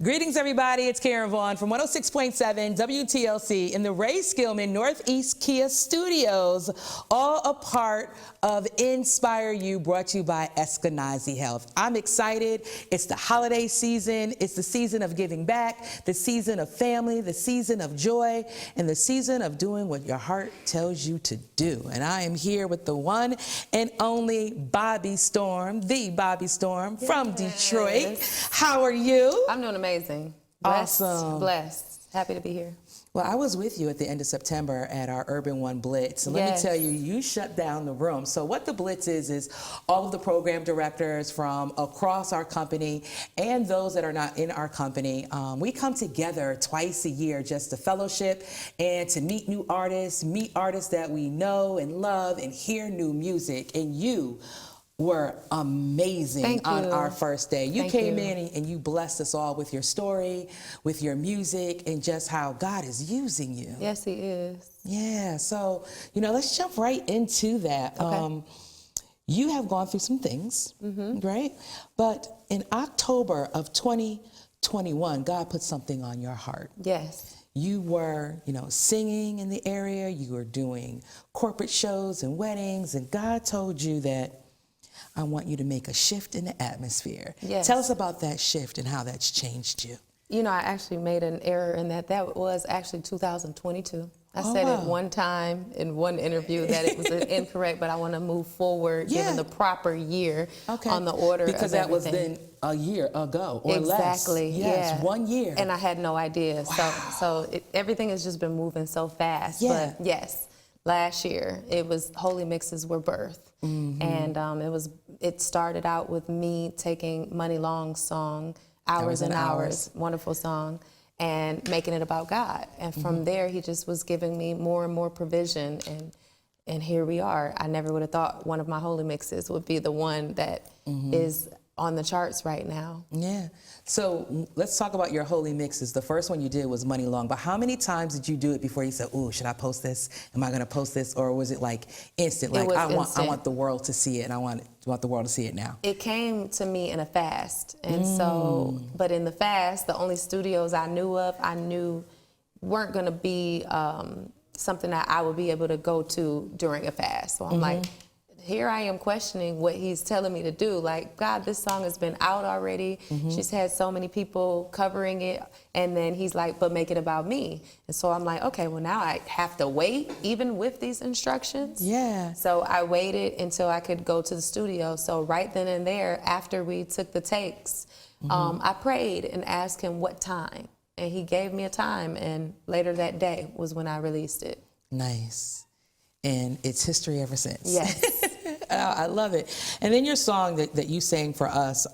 Greetings, everybody. It's Karen Vaughn from 106.7 WTLC in the Ray Skillman Northeast Kia Studios, all a part of Inspire You, brought to you by Eskenazi Health. I'm excited. It's the holiday season. It's the season of giving back, the season of family, the season of joy, and the season of doing what your heart tells you to do. And I am here with the one and only Bobbi Storm, the Bobbi Storm from Detroit. How are you? I'm doing amazing. Blessed, Awesome. Blessed. Happy to be here. Well, I was with you at the end of September at our Urban One Blitz. And let me tell you, you shut down the room. So what the Blitz is all of the program directors from across our company and those that are not in our company, we come together twice a year just to fellowship and to meet new artists, meet artists that we know and love, and hear new music. And you were amazing on our first day. You came in and you blessed us all with your story, with your music, and just how God is using you. Yes, He is. Yeah, so, let's jump right into that. Okay. You have gone through some things, right? But in October of 2021, God put something on your heart. Yes. You were, singing in the area, you were doing corporate shows and weddings, and God told you that I want you to make a shift in the atmosphere. Yes. Tell us about that shift and how that's changed you. I actually made an error in that. That was actually 2022. I said it one time in one interview that it was incorrect, but I want to move forward, given the proper year on the order. Because that was then a year ago or less. Exactly. Yes, 1 year. And I had no idea. Wow. So everything has just been moving so fast. Yeah. But yes, last year it was Holy Mixes were birthed. And it started out with me taking Money Long's song, Hours and Hours, wonderful song, and making it about God. And from there, He just was giving me more and more provision, and here we are. I never would have thought one of my Holy Mixes would be the one that is on the charts right now. Yeah. So let's talk about your Holy Mixes. The first one you did was Money Long, but how many times did you do it before you said, "Ooh, should I post this? Am I going to post this?" Or was it like instant? Like I want the world to see it, and I want the world to see it now. It came to me in a fast, and so, but in the fast, the only studios I knew weren't going to be something that I would be able to go to during a fast. So I'm like, here I am questioning what He's telling me to do. Like, God, this song has been out already. She's had so many people covering it. And then He's like, but make it about me. And so I'm like, okay, well, now I have to wait, even with these instructions. Yeah. So I waited until I could go to the studio. So right then and there, after we took the takes, I prayed and asked Him what time. And He gave me a time. And later that day was when I released it. Nice. And it's history ever since. Yes. I love it. And then your song that you sang for us,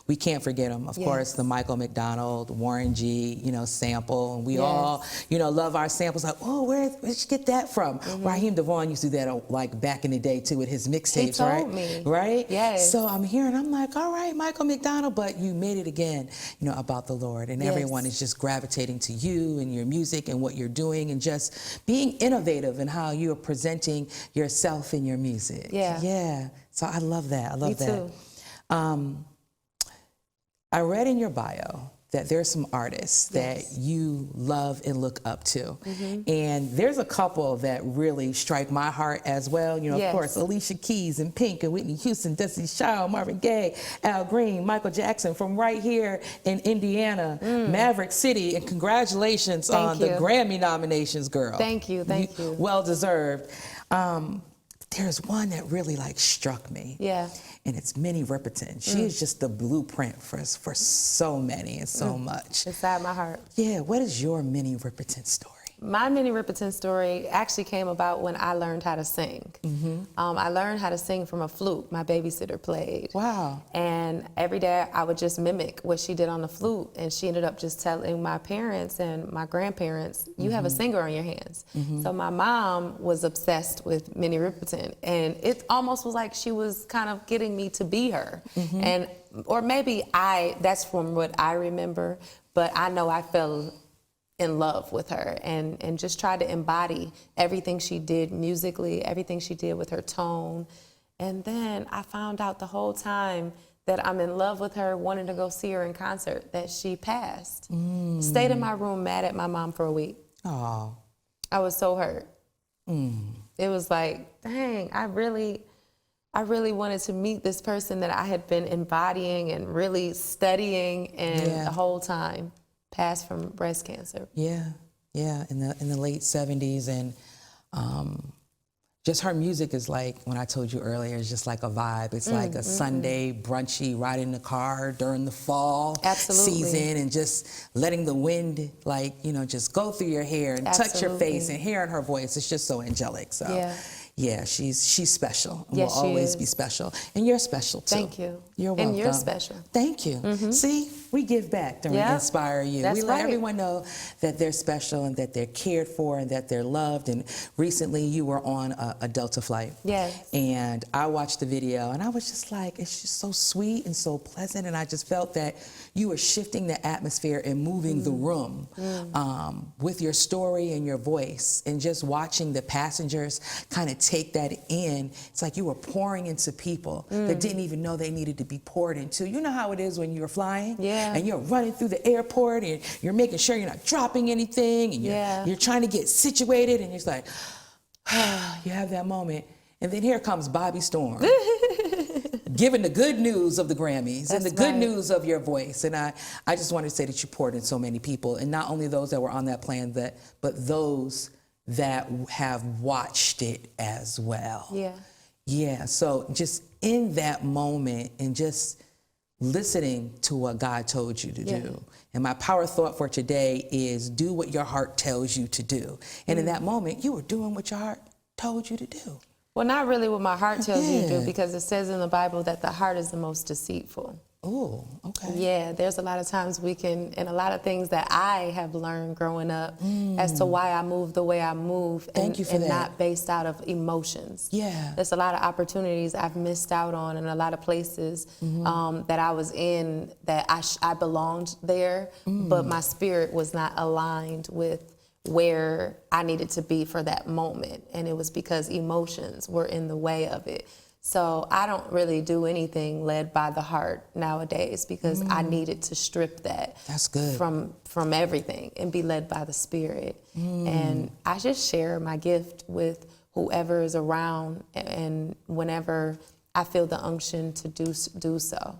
We Can't Forget Him, of course, the Michael McDonald, Warren G, sample. And we all, love our samples. Like, oh, where'd you get that from? Raheem DeVaughn used to do that like back in the day too with his mixtapes, right? He told me. Right? Yes. So I'm hearing, I'm like, all right, Michael McDonald, but you made it again, about the Lord. And everyone is just gravitating to you and your music and what you're doing and just being innovative in how you are presenting yourself in your music. Yeah. So I love that. I love that. Me too. I read in your bio that there's some artists that you love and look up to. And there's a couple that really strike my heart as well. Of course, Alicia Keys and Pink and Whitney Houston, Destiny Child, Marvin Gaye, Al Green, Michael Jackson from right here in Indiana, Maverick City. And congratulations on the Grammy nominations, girl. Thank you. Thank you. Well deserved. There's one that really struck me. Yeah. And it's Minnie Riperton. She is just the blueprint for so many and so much. Inside my heart. Yeah, what is your Minnie Riperton story? My Minnie Riperton story actually came about when I learned how to sing. I learned how to sing from a flute my babysitter played. Wow. And every day I would just mimic what she did on the flute. And she ended up just telling my parents and my grandparents, you have a singer on your hands. So my mom was obsessed with Minnie Riperton. And it almost was like she was kind of getting me to be her. And, or maybe that's from what I remember, but I know I fell in love with her and just tried to embody everything she did musically, everything she did with her tone. And then I found out the whole time that I'm in love with her, wanting to go see her in concert, that she passed. Stayed in my room mad at my mom for a week. Oh. I was so hurt. It was like, dang, I really wanted to meet this person that I had been embodying and really studying, and the whole time passed from breast cancer. Yeah, in the late 70s, and just her music is like, when I told you earlier, it's just like a vibe. It's like a Sunday brunchy, ride in the car during the fall season, and just letting the wind, like, you know, just go through your hair and touch your face, and hearing her voice. It's just so angelic. So yeah, she's special. And will always be special. And you're special too. Thank you. You're welcome. And you're special. Thank you. See, we give back during Inspire You. That's we let everyone know that they're special and that they're cared for and that they're loved. And recently you were on a Delta flight. Yes. And I watched the video and I was just like, it's just so sweet and so pleasant. And I just felt that you were shifting the atmosphere and moving the room with your story and your voice, and just watching the passengers kind of take that in. It's like you were pouring into people that didn't even know they needed to be poured into. You know how it is when you're flying and you're running through the airport and you're making sure you're not dropping anything, and you're trying to get situated, and it's like, you have that moment. And then here comes Bobbi Storm, giving the good news of the Grammys and the good news of your voice. And I just wanted to say that you poured in so many people, and not only those that were on that plane, but those that have watched it as well. Yeah, so just in that moment and just listening to what God told you to do. And my power thought for today is do what your heart tells you to do. And in that moment, you were doing what your heart told you to do. Well, not really what my heart tells you to do, because it says in the Bible that the heart is the most deceitful. Oh, okay. Yeah, there's a lot of times and a lot of things that I have learned growing up as to why I move the way I move. Thank you for that. Not based out of emotions. Yeah. There's a lot of opportunities I've missed out on, and a lot of places that I was in that I belonged there, but my spirit was not aligned with where I needed to be for that moment. And it was because emotions were in the way of it. So I don't really do anything led by the heart nowadays, because I needed to strip that from everything and be led by the Spirit. And I just share my gift with whoever is around, and whenever I feel the unction to do so.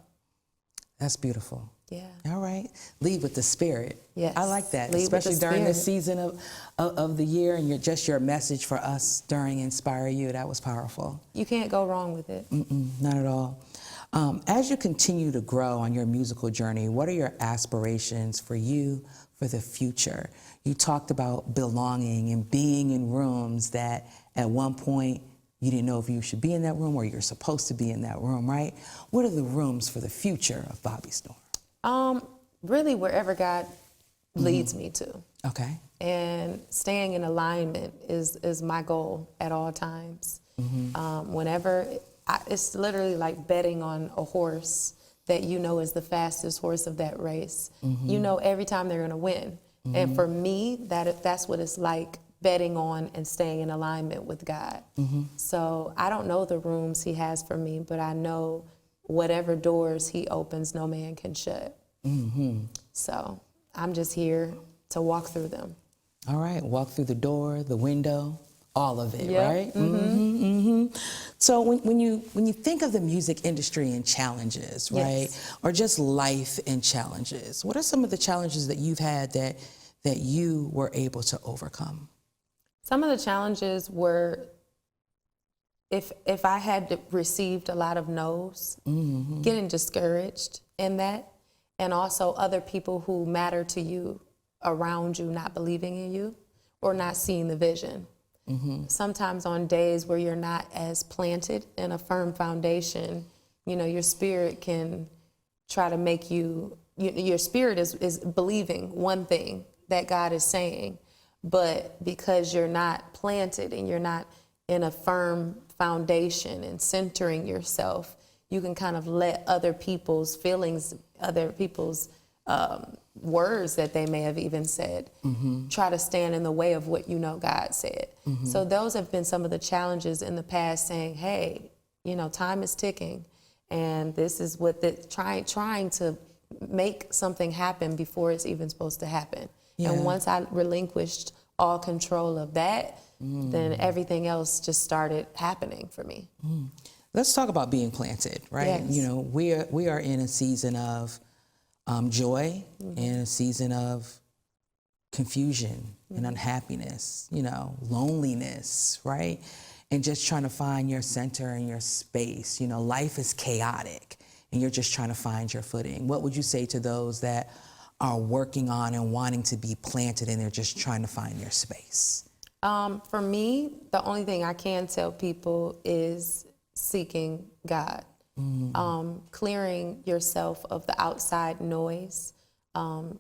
That's beautiful. Yeah. All right. Lead with the Spirit. Yes. I like that, Lead especially during this season of the year, and your message for us during Inspire You. That was powerful. You can't go wrong with it. Not at all. As you continue to grow on your musical journey, what are your aspirations for you for the future? You talked about belonging and being in rooms that at one point you didn't know if you should be in that room or you're supposed to be in that room, right? What are the rooms for the future of Bobbi Storm? Really wherever God leads me to. Okay. And staying in alignment is my goal at all times. It's literally like betting on a horse that you know is the fastest horse of that race. You know every time they're gonna win. And for me, that's what it's like, betting on and staying in alignment with God. So I don't know the rooms He has for me, but I know whatever doors He opens, no man can shut. So I'm just here to walk through them. All right, walk through the door, the window, all of it, right? So when you think of the music industry and challenges, right, or just life and challenges, what are some of the challenges that you've had that you were able to overcome? Some of the challenges were, if I had received a lot of no's, getting discouraged in that, and also other people who matter to you around you not believing in you or not seeing the vision. Sometimes on days where you're not as planted in a firm foundation, you know, your spirit can try to make your spirit is believing one thing that God is saying, but because you're not planted and you're not in a firm foundation and centering yourself, you can kind of let other people's feelings, other people's words that they may have even said, try to stand in the way of what you know God said. So those have been some of the challenges in the past, saying, hey, you know, time is ticking and this is what trying to make something happen before it's even supposed to happen. Yeah. And once I relinquished all control of that, then everything else just started happening for me. Let's talk about being planted, right? Yes. You know, we are in a season of joy and a season of confusion and unhappiness, you know, loneliness, right? And just trying to find your center and your space. You know, life is chaotic and you're just trying to find your footing. What would you say to those that are working on and wanting to be planted and they're just trying to find their space? For me, the only thing I can tell people is seeking God, clearing yourself of the outside noise,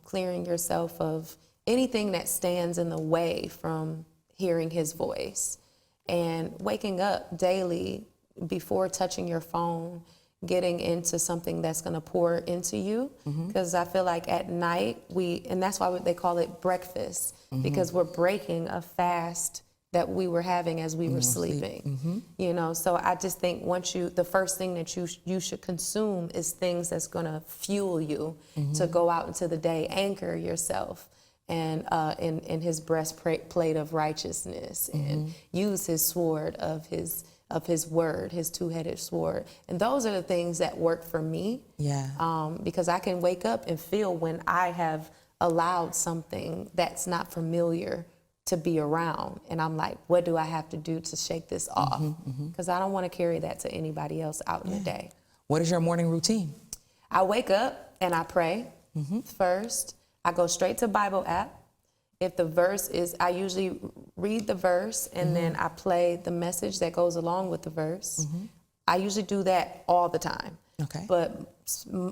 clearing yourself of anything that stands in the way from hearing his voice, and waking up daily before touching your phone, getting into something that's going to pour into you. Because I feel like at night and that's why they call it breakfast, because we're breaking a fast that we were having as we were sleeping. You know, so I just think the first thing that you should consume is things that's going to fuel you to go out into the day, anchor yourself and in his breastplate of righteousness, and use his sword of his word, his two-headed sword. And those are the things that work for me. Yeah. Because I can wake up and feel when I have allowed something that's not familiar to be around. And I'm like, what do I have to do to shake this off? Because I don't want to carry that to anybody else out in the day. What is your morning routine? I wake up and I pray first. I go straight to Bible app. If the verse is, I usually read the verse and then I play the message that goes along with the verse. I usually do that all the time. Okay. But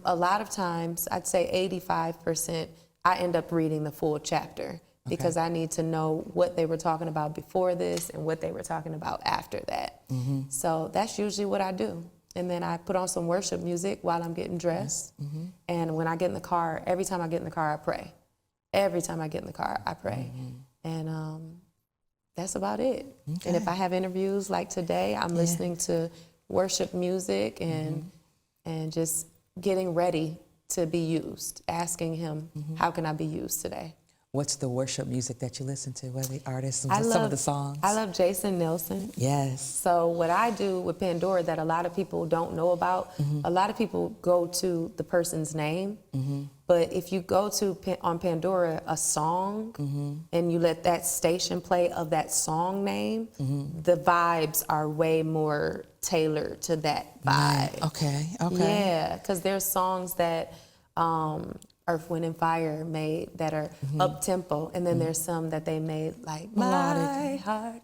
a lot of times, I'd say 85%, I end up reading the full chapter because I need to know what they were talking about before this and what they were talking about after that. So that's usually what I do. And then I put on some worship music while I'm getting dressed. And when I get in the car, every time I get in the car, I pray. Every time I get in the car, I pray. And that's about it. And if I have interviews like today, I'm listening to worship music and just getting ready to be used, asking him, how can I be used today? What's the worship music that you listen to? What are the artists and I some of the songs? I love Jason Nelson. Yes. So what I do with Pandora that a lot of people don't know about, a lot of people go to the person's name, but if you go to on Pandora a song and you let that station play of that song name, the vibes are way more tailored to that vibe. Okay. Yeah, because there's songs that Earth, Wind, and Fire made that are up-tempo, and then there's some that they made like, my heart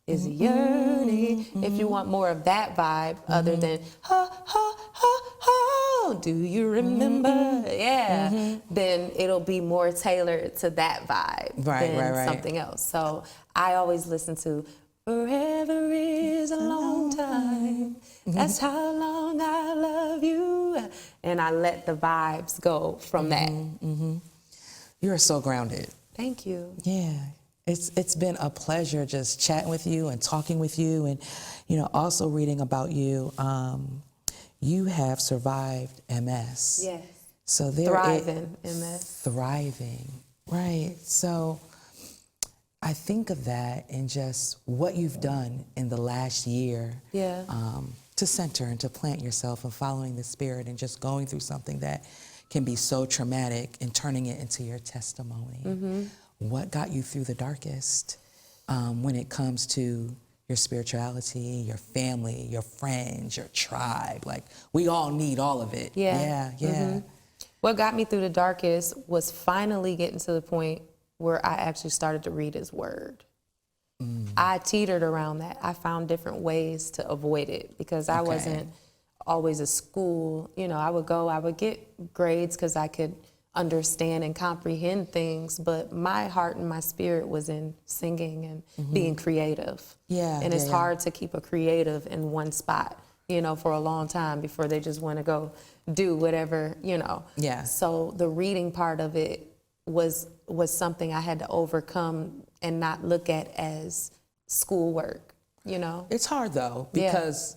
is yearning. If you want more of that vibe, other than, ha, ha, ha, ha, do you remember? Yeah, then it'll be more tailored to that vibe than something else. So I always listen to forever is a long time. That's how long I love you. And I let the vibes go from that. You are so grounded. Thank you. Yeah. It's been a pleasure just chatting with you and talking with you, and also reading about you. You have survived MS. Yes. So there Thriving MS. Thriving. Right. So I think of that and just what you've done in the last year to center and to plant yourself and following the Spirit and just going through something that can be so traumatic and turning it into your testimony. What got you through the darkest when it comes to your spirituality, your family, your friends, your tribe? Like, we all need all of it. Yeah. What got me through the darkest was finally getting to the point where I actually started to read his word. I teetered around that. I found different ways to avoid it because I wasn't always a school. I would get grades because I could understand and comprehend things, but my heart and my spirit was in singing and being creative. And it's hard to keep a creative in one spot, for a long time before they just want to go do whatever, So the reading part of it was something I had to overcome and not look at as schoolwork, It's hard though, because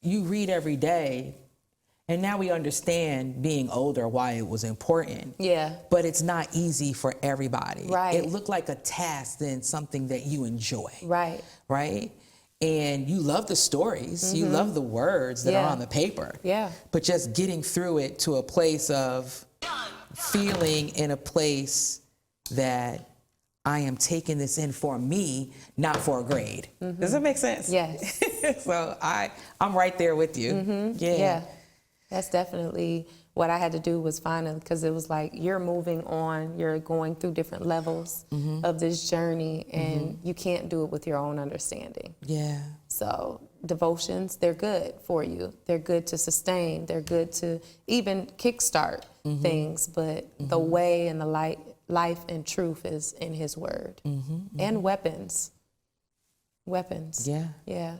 you read every day, And now we understand being older why it was important. Yeah. But it's not easy for everybody. Right. It looked like a task than something that you enjoy. Right. Right? And you love the stories. You love the words that are on the paper. Yeah. But just getting through it to a place of feeling in a place that I am taking this in for me, not for a grade. Does that make sense? Yes. So I'm right there with you. Yeah. That's definitely what I had to do, was find, because it was like, you're moving on, you're going through different levels of this journey, and you can't do it with your own understanding. Yeah. So devotions, they're good for you. They're good to sustain. They're good to even kickstart things, but the way and the life and truth is in his word. And weapons. Yeah. Yeah.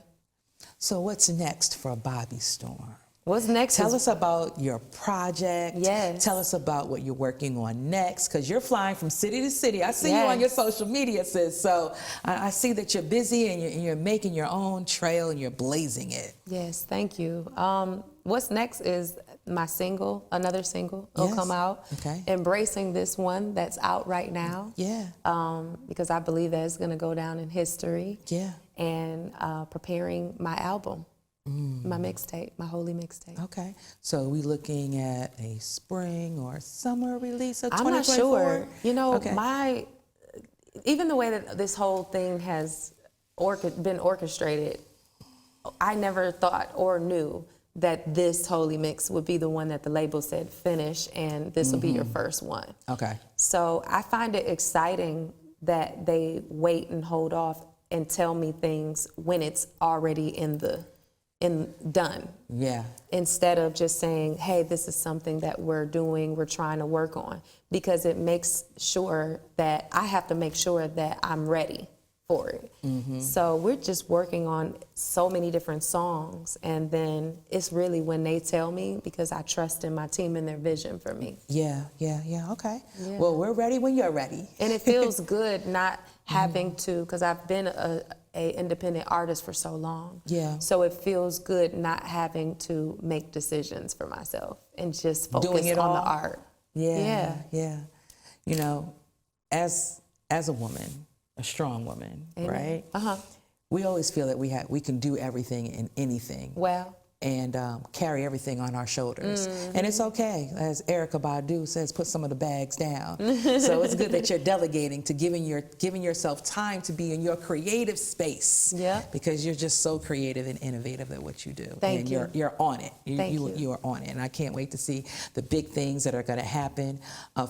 So what's next for Bobbi Storm? What's next? Tell us about your project. Yes. Tell us about what you're working on next, because you're flying from city to city. I see you on your social media, sis. So I see that you're busy and you're making your own trail and you're blazing it. Yes, thank you. What's next is my single, another single will come out. Okay. Embracing this one that's out right now. Yeah. Because I believe that it's going to go down in history. Yeah. And preparing my album. My mixtape, my holy mixtape. Okay. So are we looking at a spring or summer release of I'm 2024? not sure. You know, Okay. even the way that this whole thing has been orchestrated, I never thought or knew that this holy mix would be the one that the label said finish, and this will be your first one. Okay. So I find it exciting that they wait and hold off and tell me things when it's already done. Yeah. Instead of just saying, hey, this is something that we're doing, we're trying to work on, because it makes sure that I have to make sure that I'm ready for it. So we're just working on so many different songs, and then it's really when they tell me, because I trust in my team and their vision for me. Yeah. Okay. Yeah. Well, we're ready when you're ready. And it feels good not having to, because I've been a independent artist for so long. Yeah. So it feels good not having to make decisions for myself and just focus Doing it on all? the art. Yeah. You know, as a woman, a strong woman, right? We always feel that we can do everything and anything. Well. And carry everything on our shoulders. And it's okay, as Erykah Badu says, put some of the bags down. So it's good that you're delegating, to giving yourself time to be in your creative space. Yeah. Because you're just so creative and innovative at what you do. Thank you. And you're on it. You are on it. And I can't wait to see the big things that are going to happen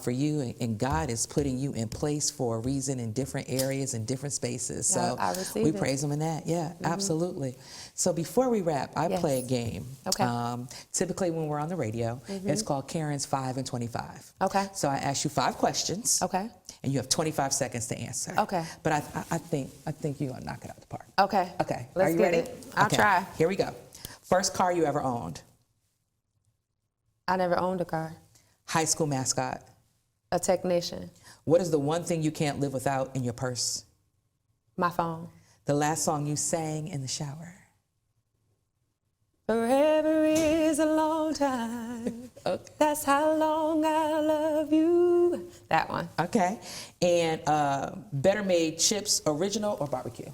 for you. And God is putting you in place for a reason in different areas and different spaces. So I receive we it. praise him in that. Yeah, absolutely. So before we wrap, I play a game. Okay. Typically when we're on the radio, it's called Karen's 5 and 25. Okay. So I ask you 5 questions. Okay. And you have 25 seconds to answer. Okay. But I think you're gonna knock it out the park. Okay. Okay. Let's Are you get ready? it. I'll Okay. try. Here we go. First car you ever owned. I never owned a car. High school mascot. A technician. What is the one thing you can't live without in your purse? My phone. The last song you sang in the shower. Forever is a long time. Okay. That's how long I love you. That one. Okay. And Better Made chips, original or barbecue?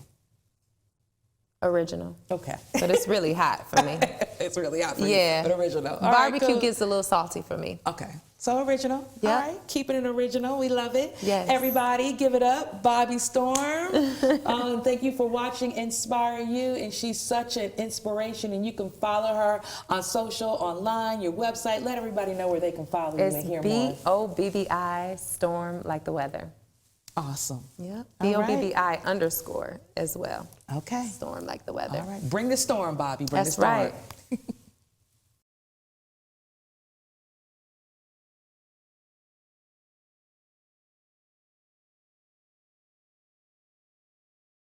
Original. Okay. But it's really hot for me. It's really hot for Yeah. you, but original. All right, Barbecue cool. gets a little salty for me. Okay. So original. Yeah. All right. Keeping it original. We love it. Yes. Everybody, give it up. Bobbi Storm. Thank you for watching Inspire You. And she's such an inspiration. And you can follow her on social, online, your website. Let everybody know where they can follow you It's and hear more. Bobbi Storm like the weather. Awesome. Yeah. All right. Bobbi _ as well. Okay. Storm like the weather. All right. Bring the storm, Bobbi. Bring the That's storm. right.